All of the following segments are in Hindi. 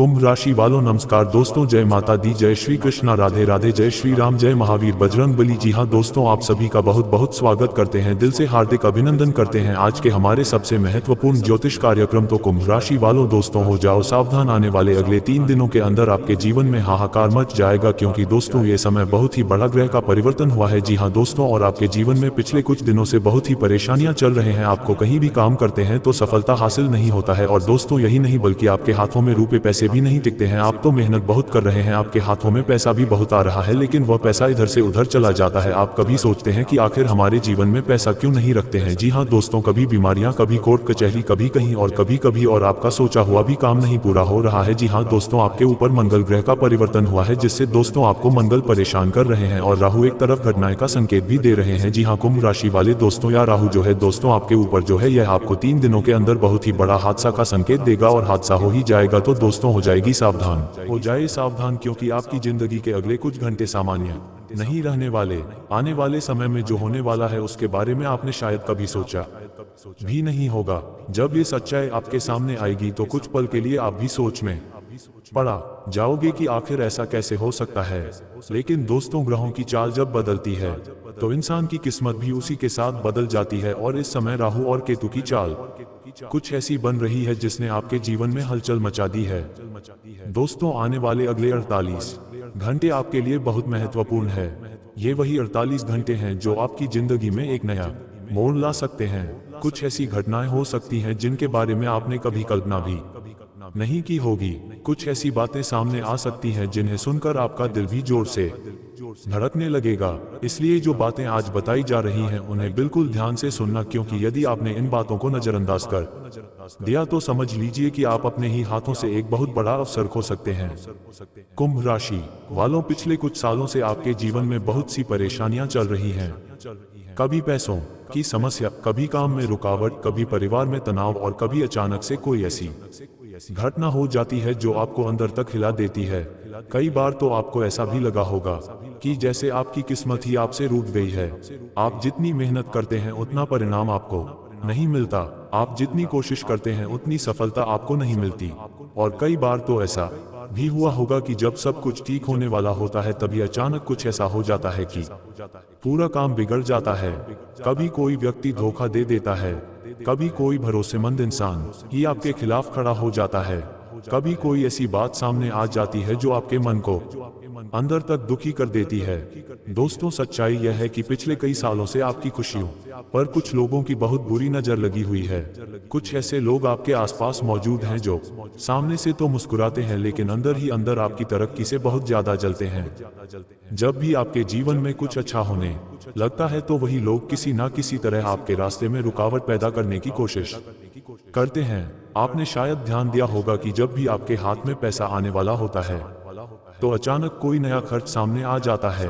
कुंभ राशि वालों नमस्कार दोस्तों, जय माता दी, जय श्री कृष्णा, राधे राधे, जय श्री राम, जय महावीर बजरंग बली। जी हाँ दोस्तों, आप सभी का बहुत बहुत स्वागत करते हैं, दिल से हार्दिक अभिनंदन करते हैं आज के हमारे सबसे महत्वपूर्ण ज्योतिष कार्यक्रम। तो कुंभ राशि वालों दोस्तों, हो जाओ सावधान, आने वाले अगले 3 दिनों के अंदर आपके जीवन में हाहाकार मच जाएगा, क्योंकि दोस्तों ये समय बहुत ही बड़ा ग्रह का परिवर्तन हुआ है। जी हाँ दोस्तों, और आपके जीवन में पिछले कुछ दिनों से बहुत ही परेशानियां चल रहे हैं। आपको कहीं भी काम करते हैं तो सफलता हासिल नहीं होता है, और दोस्तों यही नहीं बल्कि आपके हाथों में रुपए पैसे भी नहीं टिकते हैं। आप तो मेहनत बहुत कर रहे हैं, आपके हाथों में पैसा भी बहुत आ रहा है, लेकिन वह पैसा इधर से उधर चला जाता है। आप कभी सोचते हैं कि आखिर हमारे जीवन में पैसा क्यों नहीं रखते हैं। जी हाँ दोस्तों, कभी बीमारियां, कभी कोर्ट कचहरी, कभी कहीं और कभी कभी और आपका सोचा हुआ भी काम नहीं पूरा हो रहा है। जी हाँ दोस्तों, आपके ऊपर मंगल ग्रह का परिवर्तन हुआ है, जिससे दोस्तों आपको मंगल परेशान कर रहे हैं, और राहु एक तरफ घटनाएं का संकेत भी दे रहे हैं। जी हाँ कुंभ राशि वाले दोस्तों, या राहु जो है दोस्तों आपके ऊपर जो है यह आपको 3 दिनों के अंदर बहुत ही बड़ा हादसा का संकेत देगा, और हादसा हो ही जाएगा। तो दोस्तों हो जाएगी सावधान, हो जाए सावधान, क्योंकि आपकी जिंदगी के अगले कुछ घंटे सामान्य नहीं रहने वाले। आने वाले समय में जो होने वाला है उसके बारे में आपने शायद कभी सोचा भी नहीं होगा। जब ये सच्चाई आपके सामने आएगी तो कुछ पल के लिए आप भी सोच में पड़ा जाओगे कि आखिर ऐसा कैसे हो सकता है। लेकिन दोस्तों, ग्रहों की चाल जब बदलती है तो इंसान की किस्मत भी उसी के साथ बदल जाती है, और इस समय राहु और केतु की चाल कुछ ऐसी बन रही है जिसने आपके जीवन में हलचल मचा दी है। दोस्तों, आने वाले अगले 48 घंटे आपके लिए बहुत महत्वपूर्ण है। ये वही 48 घंटे हैं जो आपकी जिंदगी में एक नया मोड़ ला सकते हैं। कुछ ऐसी घटनाएं हो सकती हैं जिनके बारे में आपने कभी कल्पना भी नहीं की होगी। कुछ ऐसी बातें सामने आ सकती हैं जिन्हें सुनकर आपका दिल भी जोर से धड़कने लगेगा। इसलिए जो बातें आज बताई जा रही हैं उन्हें बिल्कुल ध्यान से सुनना, क्योंकि यदि आपने इन बातों को नजरअंदाज कर दिया तो समझ लीजिए कि आप अपने ही हाथों से एक बहुत बड़ा अवसर खो सकते हैं। कुंभ राशि वालों, पिछले कुछ सालों से आपके जीवन में बहुत सी परेशानियां चल रही हैं। कभी पैसों की समस्या, कभी काम में रुकावट, कभी परिवार में तनाव, और कभी अचानक से कोई ऐसी घटना हो जाती है जो आपको अंदर तक हिला देती है। कई बार तो आपको ऐसा भी लगा होगा कि जैसे आपकी किस्मत ही आपसे रूठ गई है। आप जितनी मेहनत करते हैं उतना परिणाम आपको नहीं मिलता, आप जितनी कोशिश करते हैं उतनी सफलता आपको नहीं मिलती। और कई बार तो ऐसा भी हुआ होगा कि जब सब कुछ ठीक होने वाला होता है तभी अचानक कुछ ऐसा हो जाता है कि पूरा काम बिगड़ जाता है। कभी कोई व्यक्ति धोखा दे देता है, कभी कोई भरोसेमंद इंसान ही आपके खिलाफ खड़ा हो जाता है, कभी कोई ऐसी बात सामने आ जाती है जो आपके मन को अंदर तक दुखी कर देती है। दोस्तों, सच्चाई यह है कि पिछले कई सालों से आपकी खुशियों पर कुछ लोगों की बहुत बुरी नजर लगी हुई है। कुछ ऐसे लोग आपके आसपास मौजूद हैं जो सामने से तो मुस्कुराते हैं, लेकिन अंदर ही अंदर आपकी तरक्की से बहुत ज्यादा जलते हैं। जब भी आपके जीवन में कुछ अच्छा होने लगता है तो वही लोग किसी ना किसी तरह आपके रास्ते में रुकावट पैदा करने की कोशिश करते हैं। आपने शायद ध्यान दिया होगा कि जब भी आपके हाथ में पैसा आने वाला होता है तो अचानक कोई नया खर्च सामने आ जाता है।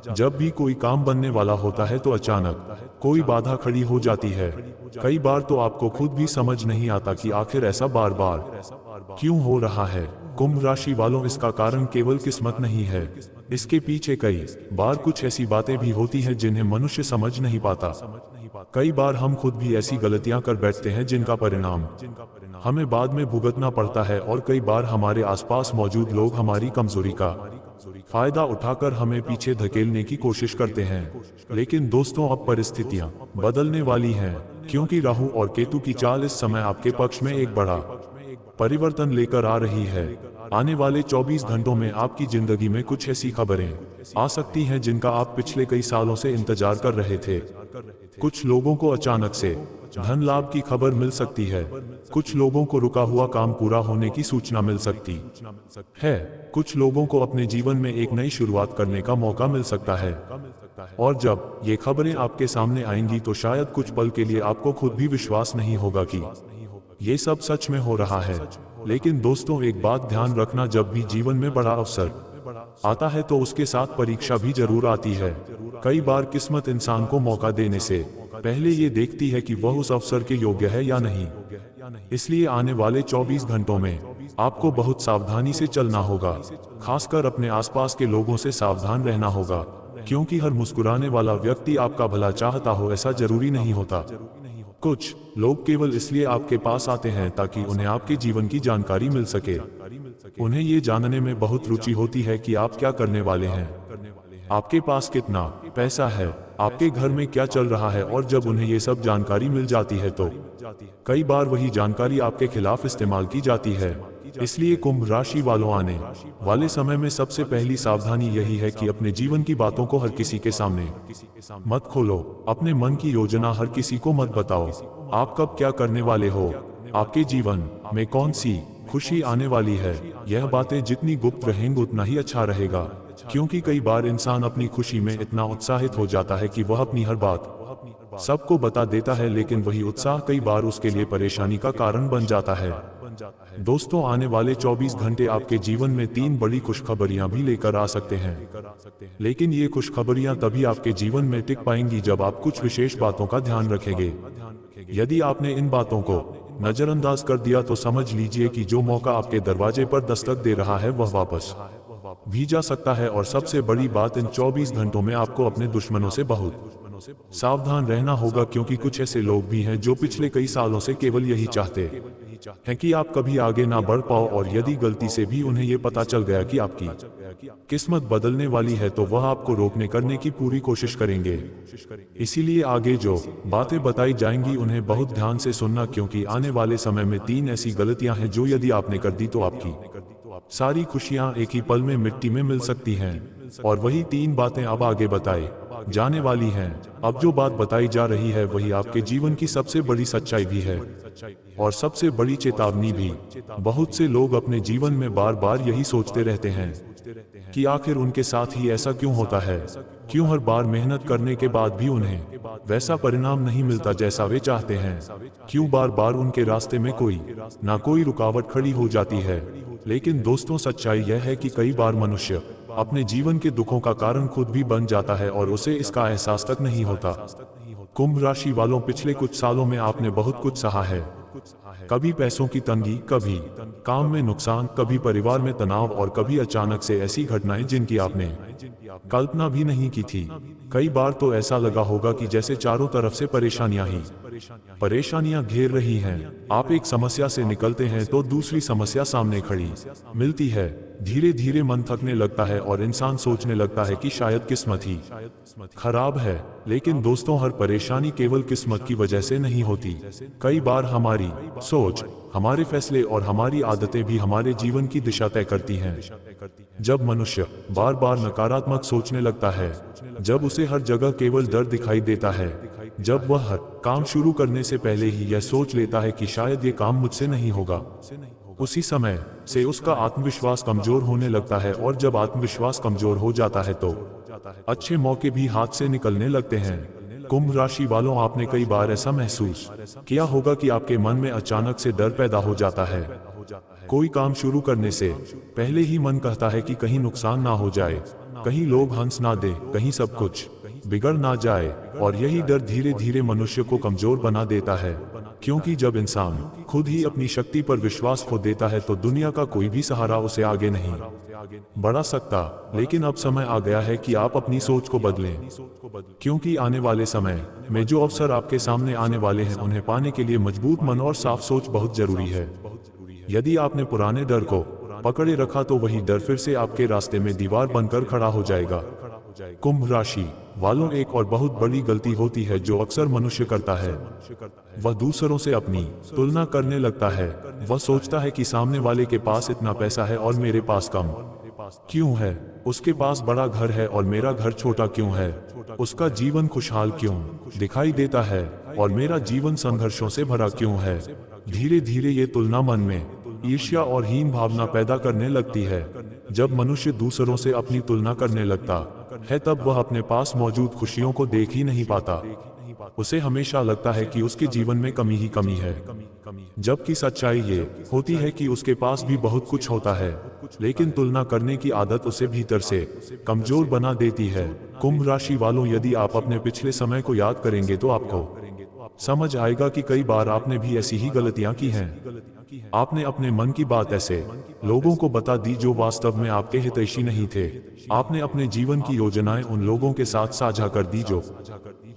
जब भी कोई काम बनने वाला होता है तो अचानक कोई बाधा खड़ी हो जाती है। कई बार तो आपको खुद भी समझ नहीं आता कि आखिर ऐसा बार बार क्यों हो रहा है। कुंभ राशि वालों, इसका कारण केवल किस्मत नहीं है, इसके पीछे कई बार कुछ ऐसी बातें भी होती हैं जिन्हें मनुष्य समझ नहीं पाता। कई बार हम खुद भी ऐसी गलतियां कर बैठते हैं जिनका परिणाम हमें बाद में भुगतना पड़ता है, और कई बार हमारे आसपास मौजूद लोग हमारी कमजोरी का फायदा उठाकर हमें पीछे धकेलने की कोशिश करते हैं। लेकिन दोस्तों, अब परिस्थितियां बदलने वाली हैं, क्योंकि राहु और केतु की चाल इस समय आपके पक्ष में एक बड़ा परिवर्तन लेकर आ रही है। आने वाले 24 घंटों में आपकी जिंदगी में कुछ ऐसी खबरें आ सकती हैं जिनका आप पिछले कई सालों से इंतजार कर रहे थे। कुछ लोगों को अचानक से धन लाभ की खबर मिल सकती है, कुछ लोगों को रुका हुआ काम पूरा होने की सूचना मिल सकती है, कुछ लोगों को अपने जीवन में एक नई शुरुआत करने का मौका मिल सकता है। और जब ये खबरें आपके सामने आएंगी तो शायद कुछ पल के लिए आपको खुद भी विश्वास नहीं होगा कि ये सब सच में हो रहा है। लेकिन दोस्तों, एक बात ध्यान रखना, जब भी जीवन में बड़ा अवसर आता है तो उसके साथ परीक्षा भी जरूर आती है। कई बार किस्मत इंसान को मौका देने से पहले ये देखती है कि वह उस अवसर के योग्य है या नहीं। इसलिए आने वाले 24 घंटों में आपको बहुत सावधानी से चलना होगा, खासकर अपने आसपास के लोगों से सावधान रहना होगा, क्योंकि हर मुस्कुराने वाला व्यक्ति आपका भला चाहता हो ऐसा जरूरी नहीं होता। कुछ लोग केवल इसलिए आपके पास आते हैं ताकि उन्हें आपके जीवन की जानकारी मिल सके। उन्हें ये जानने में बहुत रुचि होती है कि आप क्या करने वाले हैं, आपके पास कितना पैसा है, आपके घर में क्या चल रहा है। और जब उन्हें ये सब जानकारी मिल जाती है तो कई बार वही जानकारी आपके खिलाफ इस्तेमाल की जाती है। इसलिए कुंभ राशि वालों, आने वाले समय में सबसे पहली सावधानी यही है कि अपने जीवन की बातों को हर किसी के सामने मत खोलो। अपने मन की योजना हर किसी को मत बताओ। आप कब क्या करने वाले हो, आपके जीवन में कौन सी खुशी आने वाली है, यह बातें जितनी गुप्त रहेंगी उतना ही अच्छा रहेगा। क्योंकि कई बार इंसान अपनी खुशी में इतना उत्साहित हो जाता है कि वह अपनी हर बात सबको बता देता है, लेकिन वही उत्साह कई बार उसके लिए परेशानी का कारण बन जाता है। दोस्तों, आने वाले 24 घंटे आपके जीवन में 3 बड़ी खुशखबरियां भी लेकर आ सकते हैं। लेकिन ये खुशखबरियां तभी आपके जीवन में टिक पाएंगी जब आप कुछ विशेष बातों का ध्यान रखेंगे। यदि आपने इन बातों को नजरअंदाज कर दिया तो समझ लीजिए कि जो मौका आपके दरवाजे पर दस्तक दे रहा है वह वापस भी जा सकता है। और सबसे बड़ी बात, इन 24 घंटों में आपको अपने दुश्मनों से बहुत सावधान रहना होगा, क्योंकि कुछ ऐसे लोग भी हैं जो पिछले कई सालों से केवल यही चाहते हैं कि आप कभी आगे ना बढ़ पाओ। और यदि गलती से भी उन्हें ये पता चल गया कि आपकी किस्मत बदलने वाली है तो वह आपको रोकने करने की पूरी कोशिश करेंगे। इसीलिए आगे जो बातें बताई जाएंगी उन्हें बहुत ध्यान से सुनना, क्योंकि आने वाले समय में 3 ऐसी गलतियां हैं जो यदि आपने कर दी तो आपकी सारी खुशियां एक ही पल में मिट्टी में मिल सकती हैं। और वही 3 बातें अब आगे बताई जाने वाली हैं। अब जो बात बताई जा रही है वही आपके जीवन की सबसे बड़ी सच्चाई भी है और सबसे बड़ी चेतावनी भी। बहुत से लोग अपने जीवन में बार बार यही सोचते रहते हैं कि आखिर उनके साथ ही ऐसा क्यों होता है, क्यों हर बार मेहनत करने के बाद भी उन्हें वैसा परिणाम नहीं मिलता जैसा वे चाहते हैं, क्यों बार बार उनके रास्ते में कोई ना कोई रुकावट खड़ी हो जाती है। लेकिन दोस्तों, सच्चाई यह है कि कई बार मनुष्य अपने जीवन के दुखों का कारण खुद भी बन जाता है और उसे इसका एहसास तक नहीं होता। कुंभ राशि वालों, पिछले कुछ सालों में आपने बहुत कुछ सहा है। कभी पैसों की तंगी, कभी काम में नुकसान, कभी परिवार में तनाव और कभी अचानक से ऐसी घटनाएं जिनकी आपने कल्पना भी नहीं की थी। कई बार तो ऐसा लगा होगा कि जैसे चारों तरफ से परेशानियां घेर रही हैं। आप एक समस्या से निकलते हैं तो दूसरी समस्या सामने खड़ी मिलती है। धीरे धीरे मन थकने लगता है और इंसान सोचने लगता है कि शायद किस्मत ही खराब है। लेकिन दोस्तों, हर परेशानी केवल किस्मत की वजह से नहीं होती। कई बार हमारी सोच, हमारे फैसले और हमारी आदतें भी हमारे जीवन की दिशा तय करती हैं। जब मनुष्य बार बार नकारात्मक सोचने लगता है, जब उसे हर जगह केवल डर दिखाई देता है, जब वह हर काम शुरू करने से पहले ही यह सोच लेता है कि शायद ये काम मुझसे नहीं होगा, उसी समय से उसका आत्मविश्वास कमजोर होने लगता है। और जब आत्मविश्वास कमजोर हो जाता है तो अच्छे मौके भी हाथ से निकलने लगते हैं। कुंभ राशि वालों, आपने कई बार ऐसा महसूस किया होगा कि आपके मन में अचानक से डर पैदा हो जाता है। कोई काम शुरू करने से पहले ही मन कहता है कि कहीं नुकसान ना हो जाए, कहीं लोग हंस ना दे, कहीं सब कुछ बिगड़ ना जाए। और यही डर धीरे धीरे मनुष्य को कमजोर बना देता है, क्योंकि जब इंसान खुद ही अपनी शक्ति पर विश्वास खो देता है तो दुनिया का कोई भी सहारा उसे आगे नहीं बढ़ा सकता। लेकिन अब समय आ गया है कि आप अपनी सोच को बदलें, क्योंकि आने वाले समय में जो अवसर आपके सामने आने वाले हैं उन्हें पाने के लिए मजबूत मन और साफ सोच बहुत जरूरी है। यदि आपने पुराने डर को पकड़े रखा तो वही डर फिर से आपके रास्ते में दीवार बनकर खड़ा हो जाएगा। कुंभ राशि वालों, एक और बहुत बड़ी गलती होती है जो अक्सर मनुष्य करता है। वह दूसरों से अपनी तुलना करने लगता है। वह सोचता है कि सामने वाले के पास इतना पैसा है और मेरे पास कम क्यों है, उसके पास बड़ा घर है और मेरा घर छोटा क्यों है, उसका जीवन खुशहाल क्यों दिखाई देता है और मेरा जीवन संघर्षों से भरा क्यों है। धीरे धीरे ये तुलना मन में ईर्ष्या और हीन भावना पैदा करने लगती है। जब मनुष्य दूसरों से अपनी तुलना करने लगता है तब वह अपने पास मौजूद खुशियों को देख ही नहीं पाता। उसे हमेशा लगता है कि उसके जीवन में कमी ही कमी है, जबकि सच्चाई ये होती है कि उसके पास भी बहुत कुछ होता है। लेकिन तुलना करने की आदत उसे भीतर से कमजोर बना देती है। कुंभ राशि वालों, यदि आप अपने पिछले समय को याद करेंगे तो आपको समझ आएगा कि कई बार आपने भी ऐसी ही गलतियां की हैं। आपने अपने मन की बात ऐसे लोगों को बता दी जो वास्तव में आपके हितैषी नहीं थे। आपने अपने जीवन की योजनाएं उन लोगों के साथ साझा कर दी जो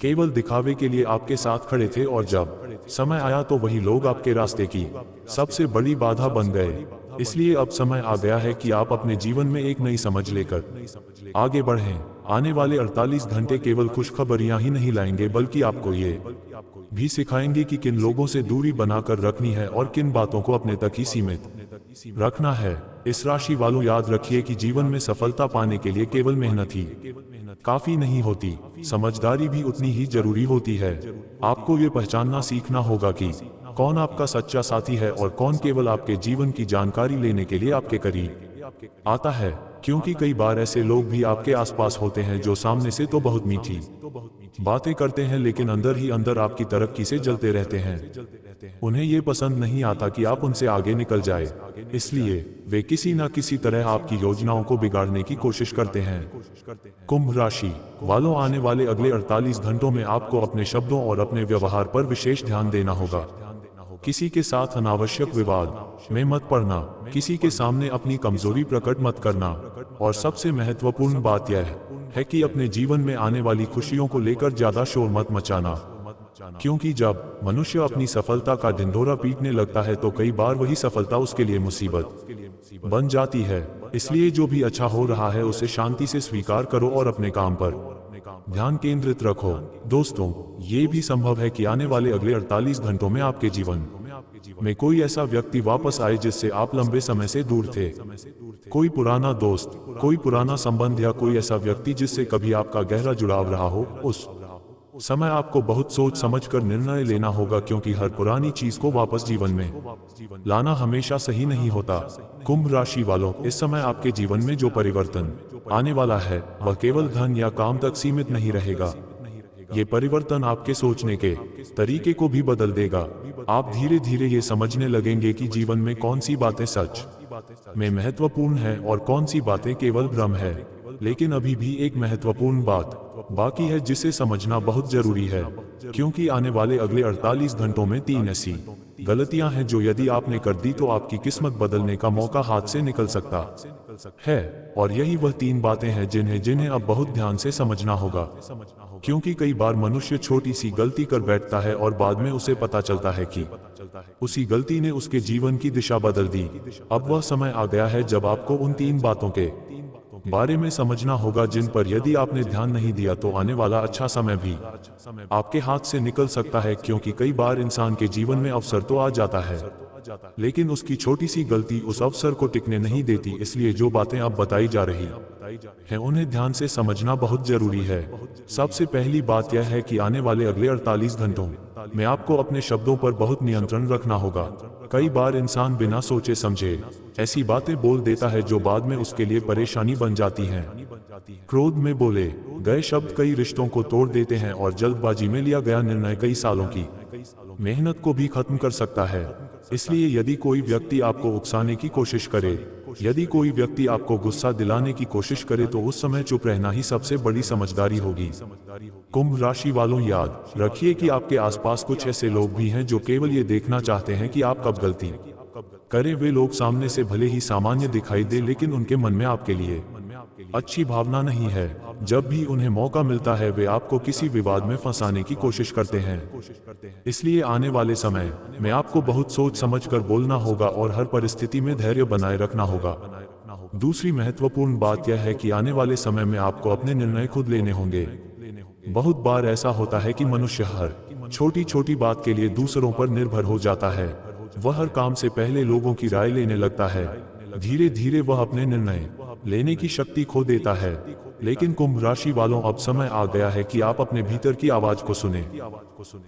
केवल दिखावे के लिए आपके साथ खड़े थे, और जब समय आया तो वही लोग आपके रास्ते की सबसे बड़ी बाधा बन गए। इसलिए अब समय आ गया है कि आप अपने जीवन में एक नई समझ लेकर आगे बढ़ें। आने वाले 48 घंटे केवल खुशखबरियां ही नहीं लाएंगे, बल्कि आपको ये भी सिखाएंगे कि किन लोगों से दूरी बनाकर रखनी है और किन बातों को अपने तक ही सीमित रखना है। इस राशि वालों, याद रखिए कि जीवन में सफलता पाने के लिए केवल मेहनत ही काफी नहीं होती, समझदारी भी उतनी ही जरूरी होती है। आपको ये पहचानना सीखना होगा कि कौन आपका सच्चा साथी है और कौन केवल आपके जीवन की जानकारी लेने के लिए आपके करीब आता है। क्योंकि कई बार ऐसे लोग भी आपके आसपास होते हैं जो सामने से तो बहुत मीठी बातें करते हैं, लेकिन अंदर ही अंदर आपकी तरक्की से जलते रहते हैं। उन्हें ये पसंद नहीं आता कि आप उनसे आगे निकल जाए, इसलिए वे किसी न किसी तरह आपकी योजनाओं को बिगाड़ने की कोशिश करते हैं। कुंभ राशि वालों, आने वाले अगले 48 घंटों में आपको अपने शब्दों और अपने व्यवहार पर विशेष ध्यान देना होगा। किसी के साथ अनावश्यक विवाद में मत पड़ना, किसी के सामने अपनी कमजोरी प्रकट मत करना, और सबसे महत्वपूर्ण बात यह है कि अपने जीवन में आने वाली खुशियों को लेकर ज्यादा शोर मत मचाना। क्योंकि जब मनुष्य अपनी सफलता का ढिंढोरा पीटने लगता है तो कई बार वही सफलता उसके लिए मुसीबत बन जाती है। इसलिए जो भी अच्छा हो रहा है उसे शांति से स्वीकार करो और अपने काम पर ध्यान केंद्रित रखो। दोस्तों, ये भी संभव है कि आने वाले अगले 48 घंटों में आपके जीवन में कोई ऐसा व्यक्ति वापस आए जिससे आप लंबे समय से दूर थे। कोई पुराना दोस्त, कोई पुराना संबंध या कोई ऐसा व्यक्ति जिससे कभी आपका गहरा जुड़ाव रहा हो। उस समय आपको बहुत सोच समझकर निर्णय लेना होगा, क्योंकि हर पुरानी चीज को वापस जीवन में लाना हमेशा सही नहीं होता। कुंभ राशि वालों, इस समय आपके जीवन में जो परिवर्तन आने वाला है वह केवल धन या काम तक सीमित नहीं रहेगा। ये परिवर्तन आपके सोचने के तरीके को भी बदल देगा। आप धीरे धीरे ये समझने लगेंगे कि जीवन में कौन सी बातें सच में महत्वपूर्ण है और कौन सी बातें केवल भ्रम है। लेकिन अभी भी एक महत्वपूर्ण बात बाकी है जिसे समझना बहुत जरूरी है, क्योंकि आने वाले अगले 48 घंटों में 3 ऐसी गलतियां हैं जो यदि आपने कर दी तो आपकी किस्मत बदलने का मौका हाथ से निकल सकता है। और यही वह 3 बातें हैं जिन्हें अब बहुत ध्यान से समझना होगा, क्योंकि कई बार मनुष्य छोटी सी गलती कर बैठता है और बाद में उसे पता चलता है कि उसी गलती ने उसके जीवन की दिशा बदल दी। अब वह समय आ गया है जब आपको उन 3 बातों के बारे में समझना होगा जिन पर यदि आपने ध्यान नहीं दिया तो आने वाला अच्छा समय भी आपके हाथ से निकल सकता है। क्योंकि कई बार इंसान के जीवन में अवसर तो आ जाता है, लेकिन उसकी छोटी सी गलती उस अवसर को टिकने नहीं देती। इसलिए जो बातें अब बताई जा रही हैं उन्हें ध्यान से समझना बहुत जरूरी है। सबसे पहली बात यह है कि आने वाले अगले 48 घंटों में आपको अपने शब्दों पर बहुत नियंत्रण रखना होगा। कई बार इंसान बिना सोचे समझे ऐसी बातें बोल देता है जो बाद में उसके लिए परेशानी बन जाती हैं। क्रोध में बोले गए शब्द कई रिश्तों को तोड़ देते हैं और जल्दबाजी में लिया गया निर्णय कई सालों की मेहनत को भी खत्म कर सकता है। इसलिए यदि कोई व्यक्ति आपको उकसाने की कोशिश करे, यदि कोई व्यक्ति आपको गुस्सा दिलाने की कोशिश करे तो उस समय चुप रहना ही सबसे बड़ी समझदारी होगी। कुंभ राशि वालों, याद रखिए कि आपके आसपास कुछ ऐसे लोग भी हैं जो केवल ये देखना चाहते हैं कि आप कब गलती करें। वे लोग सामने से भले ही सामान्य दिखाई दे, लेकिन उनके मन में आपके लिए अच्छी भावना नहीं है। जब भी उन्हें मौका मिलता है वे आपको किसी विवाद में फंसाने की कोशिश करते हैं। इसलिए आने वाले समय में आपको बहुत सोच समझकर बोलना होगा और हर परिस्थिति में धैर्य बनाए रखना होगा। दूसरी महत्वपूर्ण बात यह है कि आने वाले समय में आपको अपने निर्णय खुद लेने होंगे। बहुत बार ऐसा होता है कि मनुष्य हर छोटी छोटी बात के लिए दूसरों पर निर्भर हो जाता है। वह हर काम से पहले लोगों की राय लेने लगता है। धीरे धीरे वह अपने निर्णय लेने की शक्ति खो देता है। लेकिन कुंभ राशि वालों, अब समय आ गया है कि आप अपने भीतर की आवाज को सुने।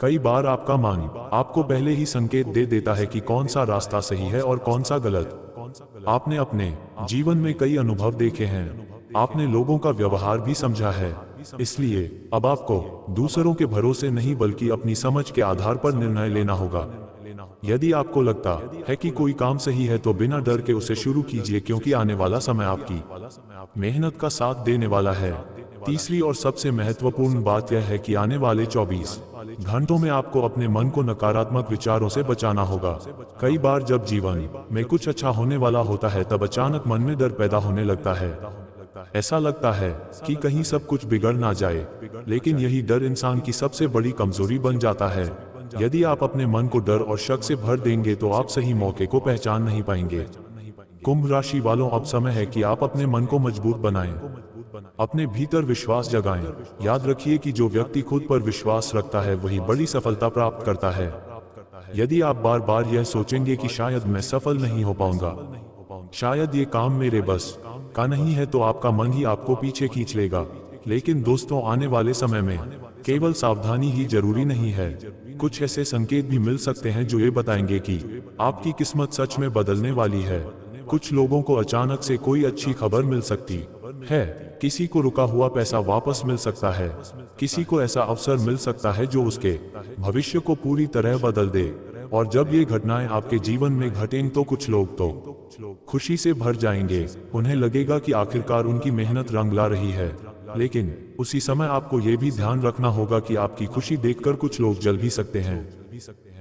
कई बार आपका मन आपको पहले ही संकेत दे देता है कि कौन सा रास्ता सही है और कौन सा गलत। आपने अपने जीवन में कई अनुभव देखे हैं, आपने लोगों का व्यवहार भी समझा है। इसलिए अब आपको दूसरों के भरोसे नहीं बल्कि अपनी समझ के आधार पर निर्णय लेना होगा। यदि आपको लगता है कि कोई काम सही है तो बिना डर के उसे शुरू कीजिए, क्योंकि आने वाला समय आपकी मेहनत का साथ देने वाला है। तीसरी और सबसे महत्वपूर्ण बात यह है कि आने वाले 24 घंटों में आपको अपने मन को नकारात्मक विचारों से बचाना होगा। कई बार जब जीवन में कुछ अच्छा होने वाला होता है तब अचानक मन में डर पैदा होने लगता है। ऐसा लगता है कि कहीं सब कुछ बिगड़ ना जाए, लेकिन यही डर इंसान की सबसे बड़ी कमजोरी बन जाता है। यदि आप अपने मन को डर और शक से भर देंगे तो आप सही मौके को पहचान नहीं पाएंगे। कुंभ राशि वालों, अब समय है कि आप अपने मन को मजबूत बनाएं, अपने भीतर विश्वास जगाएं। याद रखिए कि जो व्यक्ति खुद पर विश्वास रखता है वही बड़ी सफलता प्राप्त करता है। यदि आप बार बार यह सोचेंगे कि शायद मैं सफल नहीं हो पाऊंगा, शायद ये काम मेरे बस का नहीं है, तो आपका मन ही आपको पीछे खींच लेगा। लेकिन दोस्तों, आने वाले समय में केवल सावधानी ही जरूरी नहीं है, कुछ ऐसे संकेत भी मिल सकते हैं जो ये बताएंगे कि आपकी किस्मत सच में बदलने वाली है। कुछ लोगों को अचानक से कोई अच्छी खबर मिल सकती है, किसी को रुका हुआ पैसा वापस मिल सकता है, किसी को ऐसा अवसर मिल सकता है जो उसके भविष्य को पूरी तरह बदल दे। और जब ये घटनाएं आपके जीवन में घटें तो कुछ लोग तो खुशी से भर जाएंगे, उन्हें लगेगा कि आखिरकार उनकी मेहनत रंग ला रही है। लेकिन उसी समय आपको ये भी ध्यान रखना होगा कि आपकी खुशी देखकर कुछ लोग जल भी सकते हैं,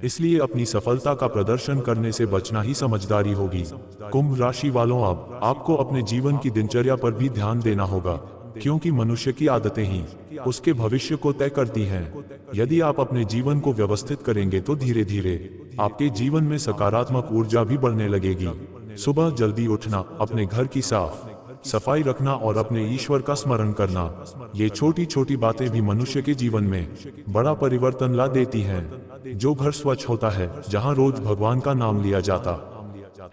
इसलिए अपनी सफलता का प्रदर्शन करने से बचना ही समझदारी होगी। कुंभ राशि वालों, अब आपको अपने जीवन की दिनचर्या पर भी ध्यान देना होगा, क्योंकि मनुष्य की आदतें ही उसके भविष्य को तय करती हैं। यदि आप अपने जीवन को व्यवस्थित करेंगे तो धीरे धीरे आपके जीवन में सकारात्मक ऊर्जा भी बढ़ने लगेगी। सुबह जल्दी उठना, अपने घर की साफ सफाई रखना और अपने ईश्वर का स्मरण करना, ये छोटी छोटी बातें भी मनुष्य के जीवन में बड़ा परिवर्तन ला देती हैं। जो घर स्वच्छ होता है, जहां रोज भगवान का नाम लिया जाता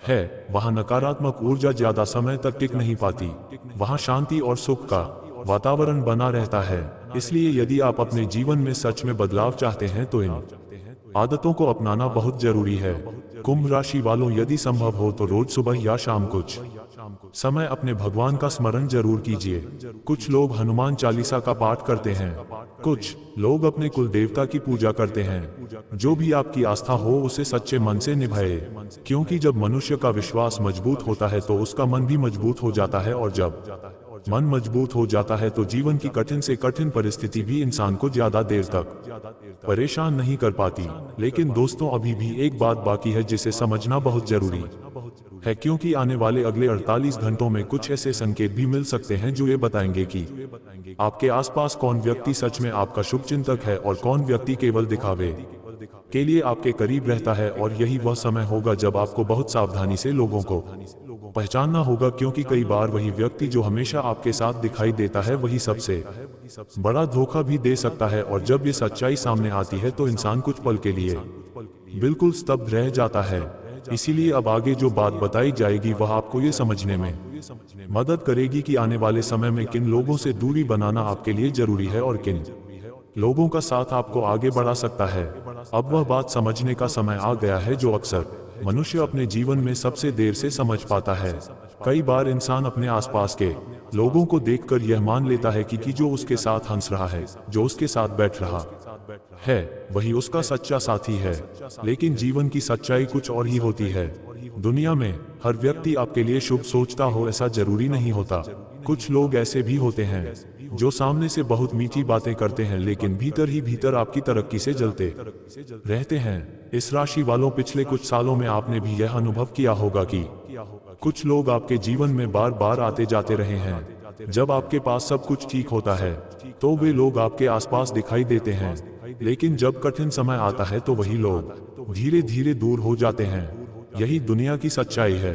है, वहां नकारात्मक ऊर्जा ज्यादा समय तक टिक नहीं पाती, वहां शांति और सुख का वातावरण बना रहता है। इसलिए यदि आप अपने जीवन में सच में बदलाव चाहते हैं तो इन आदतों को अपनाना बहुत जरूरी है। कुंभ राशि वालों, यदि संभव हो तो रोज सुबह या शाम कुछ समय अपने भगवान का स्मरण जरूर कीजिए। कुछ लोग हनुमान चालीसा का पाठ करते हैं, कुछ लोग अपने कुल देवता की पूजा करते हैं। जो भी आपकी आस्था हो उसे सच्चे मन से निभाए, क्योंकि जब मनुष्य का विश्वास मजबूत होता है तो उसका मन भी मजबूत हो जाता है, और जब मन मजबूत हो जाता है तो जीवन की कठिन से कठिन परिस्थिति भी इंसान को ज्यादा देर तक परेशान नहीं कर पाती। लेकिन दोस्तों, अभी भी एक बात बाकी है जिसे समझना बहुत जरूरी है, क्योंकि आने वाले अगले 48 घंटों में कुछ ऐसे संकेत भी मिल सकते हैं जो ये बताएंगे कि आपके आसपास कौन व्यक्ति सच में आपका शुभचिंतक है और कौन व्यक्ति केवल दिखावे के लिए आपके करीब रहता है। और यही वह समय होगा जब आपको बहुत सावधानी से लोगों को पहचानना होगा, क्योंकि कई बार वही व्यक्ति जो हमेशा आपके साथ दिखाई देता है वही सबसे बड़ा धोखा भी दे सकता है। और जब ये सच्चाई सामने आती है तो इंसान कुछ पल के लिए बिल्कुल स्तब्ध रह जाता है। इसीलिए अब आगे जो बात बताई जाएगी वह आपको ये समझने में मदद करेगी कि आने वाले समय में किन लोगों से दूरी बनाना आपके लिए जरूरी है और किन लोगों का साथ आपको आगे बढ़ा सकता है। अब वह बात समझने का समय आ गया है जो अक्सर मनुष्य अपने जीवन में सबसे देर से समझ पाता है। कई बार इंसान अपने आसपास के लोगों को देखकर यह मान लेता है कि जो उसके साथ हंस रहा है, जो उसके साथ बैठ रहा है, वही उसका सच्चा साथी है। लेकिन जीवन की सच्चाई कुछ और ही होती है। दुनिया में हर व्यक्ति आपके लिए शुभ सोचता हो ऐसा जरूरी नहीं होता। कुछ लोग ऐसे भी होते हैं जो सामने से बहुत मीठी बातें करते हैं लेकिन भीतर ही भीतर आपकी तरक्की से जलते रहते हैं। इस राशि वालों, पिछले कुछ सालों में आपने भी यह अनुभव किया होगा कि कुछ लोग आपके जीवन में बार बार आते जाते रहे हैं। जब आपके पास सब कुछ ठीक होता है तो वे लोग आपके आसपास दिखाई देते हैं, लेकिन जब कठिन समय आता है तो वही लोग धीरे धीरे दूर हो जाते हैं। यही दुनिया की सच्चाई है।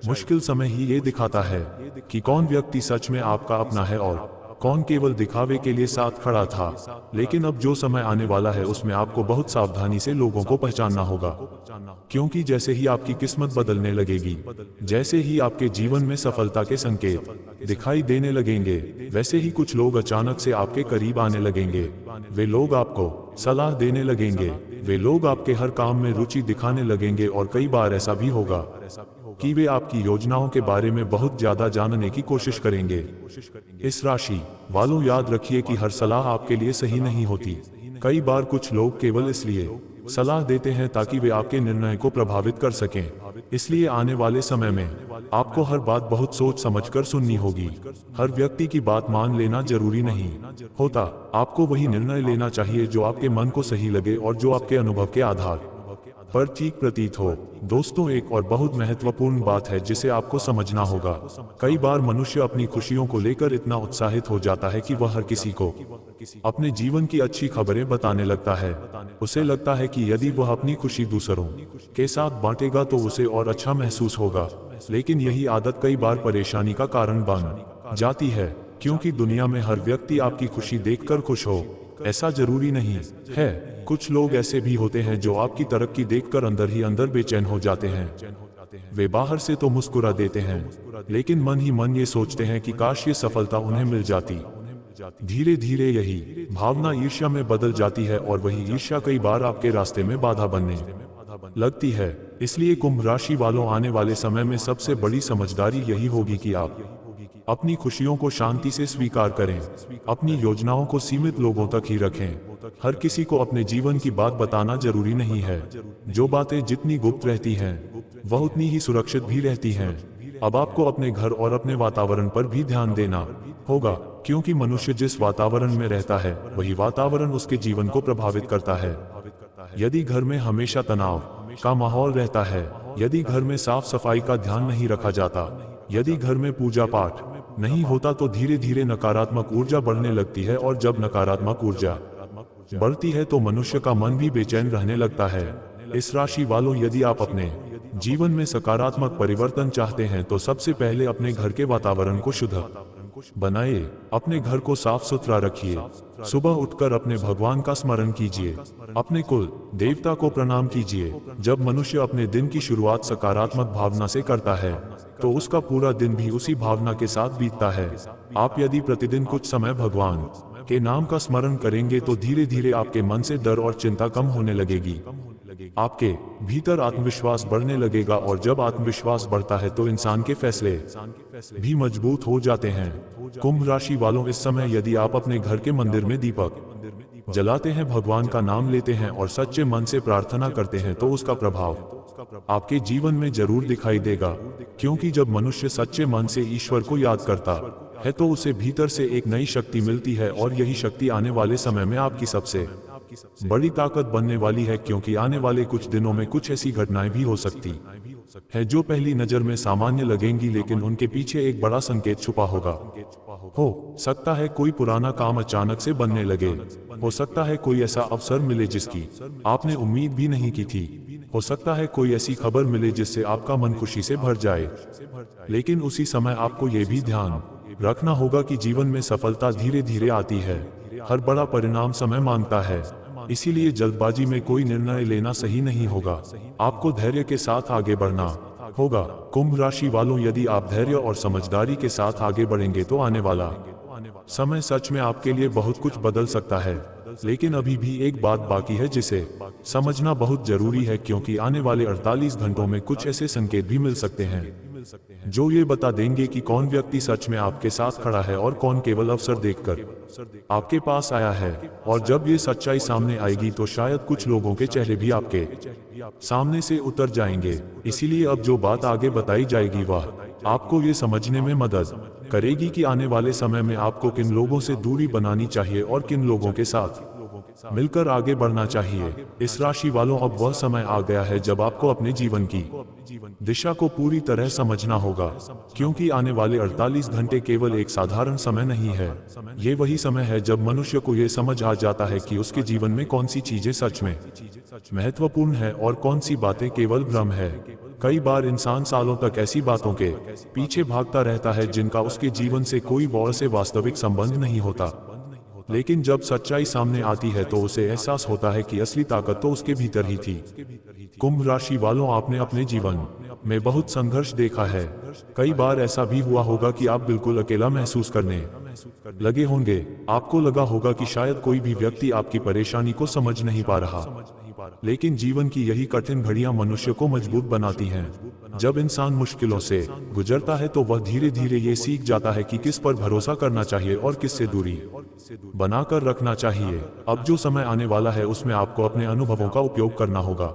मुश्किल समय ही ये दिखाता है कि कौन व्यक्ति सच में आपका अपना है और कौन केवल दिखावे के लिए साथ खड़ा था। लेकिन अब जो समय आने वाला है उसमें आपको बहुत सावधानी से लोगों को पहचानना होगा, क्योंकि जैसे ही आपकी किस्मत बदलने लगेगी, जैसे ही आपके जीवन में सफलता के संकेत दिखाई देने लगेंगे, वैसे ही कुछ लोग अचानक से आपके करीब आने लगेंगे। वे लोग आपको सलाह देने लगेंगे, वे लोग आपके हर काम में रुचि दिखाने लगेंगे और कई बार ऐसा भी होगा कि वे आपकी योजनाओं के बारे में बहुत ज्यादा जानने की कोशिश करेंगे। इस राशि वालों, याद रखिए कि हर सलाह आपके लिए सही नहीं होती। कई बार कुछ लोग केवल इसलिए सलाह देते हैं ताकि वे आपके निर्णय को प्रभावित कर सकें। इसलिए आने वाले समय में आपको हर बात बहुत सोच समझकर सुननी होगी। हर व्यक्ति की बात मान लेना जरूरी नहीं होता। आपको वही निर्णय लेना चाहिए जो आपके मन को सही लगे और जो आपके अनुभव के आधार पर ठीक प्रतीत हो। दोस्तों, एक और बहुत महत्वपूर्ण बात है जिसे आपको समझना होगा। कई बार मनुष्य अपनी खुशियों को लेकर इतना उत्साहित हो जाता है कि वह हर किसी को अपने जीवन की अच्छी खबरें बताने लगता है। उसे लगता है कि यदि वह अपनी खुशी दूसरों के साथ बांटेगा तो उसे और अच्छा महसूस होगा। लेकिन यही आदत कई बार परेशानी का कारण बन जाती है, क्योंकि दुनिया में हर व्यक्ति आपकी खुशी देखकर खुश हो, ऐसा जरूरी नहीं है। कुछ लोग ऐसे भी होते हैं जो आपकी तरक्की देखकर अंदर ही अंदर बेचैन हो जाते हैं। वे बाहर से तो मुस्कुरा देते हैं, लेकिन मन ही मन ये सोचते हैं कि काश ये सफलता उन्हें मिल जाती। धीरे धीरे यही भावना ईर्ष्या में बदल जाती है और वही ईर्ष्या कई बार आपके रास्ते में बाधा बनने लगती है। इसलिए कुंभ राशि वालों, आने वाले समय में सबसे बड़ी समझदारी यही होगी कि आप अपनी खुशियों को शांति से स्वीकार करें। अपनी योजनाओं को सीमित लोगों तक ही रखें। हर किसी को अपने जीवन की बात बताना जरूरी नहीं है। जो बातें जितनी गुप्त रहती हैं, वह उतनी ही सुरक्षित भी रहती हैं। अब आपको अपने घर और अपने वातावरण पर भी ध्यान देना होगा, क्योंकि मनुष्य जिस वातावरण में रहता है वही वातावरण उसके जीवन को प्रभावित करता है। यदि घर में हमेशा तनाव का माहौल रहता है, यदि घर में साफ सफाई का ध्यान नहीं रखा जाता, यदि घर में पूजा पाठ नहीं होता, तो धीरे धीरे नकारात्मक ऊर्जा बढ़ने लगती है। और जब नकारात्मक ऊर्जा बढ़ती है तो मनुष्य का मन भी बेचैन रहने लगता है। इस राशि वालों, यदि आप अपने जीवन में सकारात्मक परिवर्तन चाहते हैं तो सबसे पहले अपने घर के वातावरण को शुद्ध बनाइए। अपने घर को साफ सुथरा रखिए। सुबह उठकर अपने भगवान का स्मरण कीजिए। अपने कुल देवता को प्रणाम कीजिए। जब मनुष्य अपने दिन की शुरुआत सकारात्मक भावना से करता है तो उसका पूरा दिन भी उसी भावना के साथ बीतता है। आप यदि प्रतिदिन कुछ समय भगवान के नाम का स्मरण करेंगे तो धीरे धीरे आपके मन से डर और चिंता कम होने लगेगी। आपके भीतर आत्मविश्वास बढ़ने लगेगा, और जब आत्मविश्वास बढ़ता है तो इंसान के फैसले भी मजबूत हो जाते हैं। कुंभ राशि वालों, इस समय यदि आप अपने घर के मंदिर में दीपक जलाते हैं, भगवान का नाम लेते हैं और सच्चे मन से प्रार्थना करते हैं तो उसका प्रभाव आपके जीवन में जरूर दिखाई देगा। क्योंकि जब मनुष्य सच्चे मन से ईश्वर को याद करता है तो उसे भीतर से एक नई शक्ति मिलती है, और यही शक्ति आने वाले समय में आपकी सबसे बड़ी ताकत बनने वाली है। क्योंकि आने वाले कुछ दिनों में कुछ ऐसी घटनाएं भी हो सकती है जो पहली नजर में सामान्य लगेंगी, लेकिन उनके पीछे एक बड़ा संकेत छुपा होगा। हो सकता है कोई पुराना काम अचानक से बनने लगे। हो सकता है कोई ऐसा अवसर मिले जिसकी आपने उम्मीद भी नहीं की थी। हो सकता है कोई ऐसी खबर मिले जिससे आपका मन खुशी से भर जाए। लेकिन उसी समय आपको ये भी ध्यान रखना होगा कि जीवन में सफलता धीरे धीरे आती है। हर बड़ा परिणाम समय मांगता है, इसीलिए जल्दबाजी में कोई निर्णय लेना सही नहीं होगा। आपको धैर्य के साथ आगे बढ़ना होगा। कुंभ राशि वालों, यदि आप धैर्य और समझदारी के साथ आगे बढ़ेंगे तो आने वाला समय सच में आपके लिए बहुत कुछ बदल सकता है। लेकिन अभी भी एक बात बाकी है जिसे समझना बहुत जरूरी है, क्योंकि आने वाले 48 घंटों में कुछ ऐसे संकेत भी मिल सकते हैं जो ये बता देंगे कि कौन व्यक्ति सच में आपके साथ खड़ा है और कौन केवल अवसर देखकर आपके पास आया है। और जब ये सच्चाई सामने आएगी तो शायद कुछ लोगों के चेहरे भी आपके सामने से उतर जाएंगे। इसीलिए अब जो बात आगे बताई जाएगी वह आपको ये समझने में मदद करेगी कि आने वाले समय में आपको किन लोगों से दूरी बनानी चाहिए और किन लोगों के साथ मिलकर आगे बढ़ना चाहिए। इस राशि वालों, अब वह समय आ गया है जब आपको अपने जीवन की दिशा को पूरी तरह समझना होगा। क्योंकि आने वाले 48 घंटे केवल एक साधारण समय नहीं है। ये वही समय है जब मनुष्य को ये समझ आ जाता है कि उसके जीवन में कौन सी चीजें सच में महत्वपूर्ण है और कौन सी बातें केवल भ्रम है। कई बार इंसान सालों तक ऐसी बातों के पीछे भागता रहता है जिनका उसके जीवन से कोई से वास्तविक संबंध नहीं होता। लेकिन जब सच्चाई सामने आती है तो उसे एहसास होता है कि असली ताकत तो उसके भीतर ही थी। कुंभ राशि वालों, आपने अपने जीवन में बहुत संघर्ष देखा है। कई बार ऐसा भी हुआ होगा कि आप बिल्कुल अकेला महसूस करने लगे होंगे। आपको लगा होगा कि शायद कोई भी व्यक्ति आपकी परेशानी को समझ नहीं पा रहा। लेकिन जीवन की यही कठिन घड़ियां मनुष्य को मजबूत बनाती हैं। जब इंसान मुश्किलों से गुजरता है तो वह धीरे धीरे ये सीख जाता है कि किस पर भरोसा करना चाहिए और किससे दूरी बनाकर रखना चाहिए। अब जो समय आने वाला है उसमें आपको अपने अनुभवों का उपयोग करना होगा।